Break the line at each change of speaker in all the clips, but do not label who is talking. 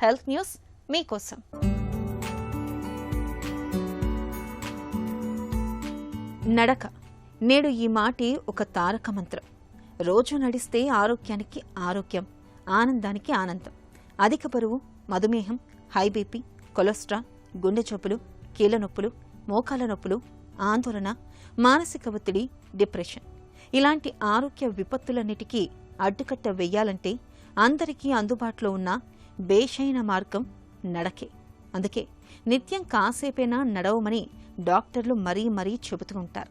Health news మీకోసం. నడక నేడు ఈ మాటే ఒక తారక మంత్రం. రోజు నడిస్తే ఆరోగ్యానికి ఆరోగ్యం, ఆనందానికి ఆనందం. అధిక బరువు, మధుమేహం, హై బీపీ, కొలెస్ట్రాల్, గుండె జబ్బులు, కీళ్ల నొప్పులు, మోకాళ్ల నొప్పులు, ఆందోళన, మానసిక ఒత్తిడి, డిప్రెషన్ ఇలాంటి ఆరోగ్య విపత్తులన్నిటికీ అడ్డుకట్ట వెయ్యాలంటే అందరికీ అందుబాటులో ఉన్న బేషైన మార్గం నడకే. అందుకే నిత్యం కాసేపైనా నడవమని డాక్టర్లు మరీ మరీ చెబుతూ ఉంటారు.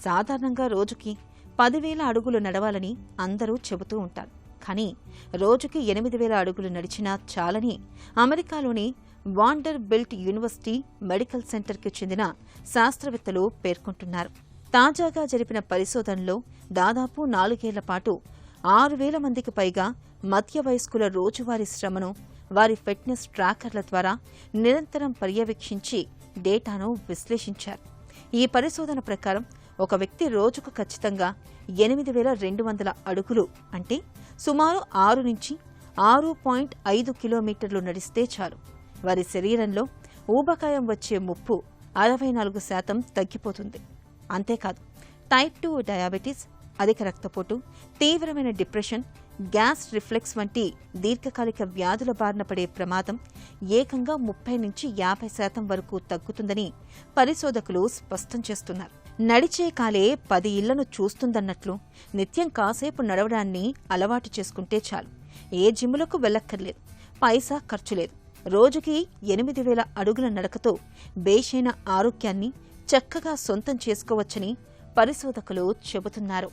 సాధారణంగా రోజుకి 10,000 అడుగులు నడవాలని అందరూ చెబుతూ ఉంటారు. కానీ రోజుకి 8,000 అడుగులు నడిచినా చాలని అమెరికాలోని వాండర్ బిల్ట్ యూనివర్సిటీ మెడికల్ సెంటర్కి చెందిన శాస్త్రవేత్తలు పేర్కొంటున్నారు. తాజాగా జరిపిన పరిశోధనలో దాదాపు 4 ఏళ్ల పాటు 6,000 మందికి పైగా మధ్య వయస్కుల రోజువారీ శ్రమను వారి ఫిట్నెస్ ట్రాకర్ల ద్వారా నిరంతరం పర్యవేక్షించి డేటాను విశ్లేషించారు. ఈ పరిశోధన ప్రకారం ఒక వ్యక్తి రోజుకు ఖచ్చితంగా 8,200 అడుగులు అంటే సుమారు 6 నుంచి 6.5 కిలోమీటర్లు నడిస్తే చాలు వారి శరీరంలో ఊబకాయం వచ్చే ముప్పు 64% తగ్గిపోతుంది. అంతేకాదు, టైప్ 2 డయాబెటీస్, అధిక రక్తపోటు, తీవ్రమైన డిప్రెషన్, గ్యాస్ రిఫ్లెక్స్ వంటి దీర్ఘకాలిక వ్యాధుల బారిన పడే ప్రమాదం ఏకంగా 30 నుంచి 50% వరకు తగ్గుతుందని పరిశోధకులు స్పష్టం చేస్తున్నారు. నడిచే కాలే 10 ఇళ్లను చూస్తుందన్నట్లు నిత్యం కాసేపు నడవడాన్ని అలవాటు చేసుకుంటే చాలు. ఏ జిమ్ములకు వెళ్లక్కర్లేదు, పైసా ఖర్చు లేదు. రోజుకి 8,000 అడుగుల నడకతో బేషైన ఆరోగ్యాన్ని చక్కగా సొంతం చేసుకోవచ్చని పరిశోధకులు చెబుతున్నారు.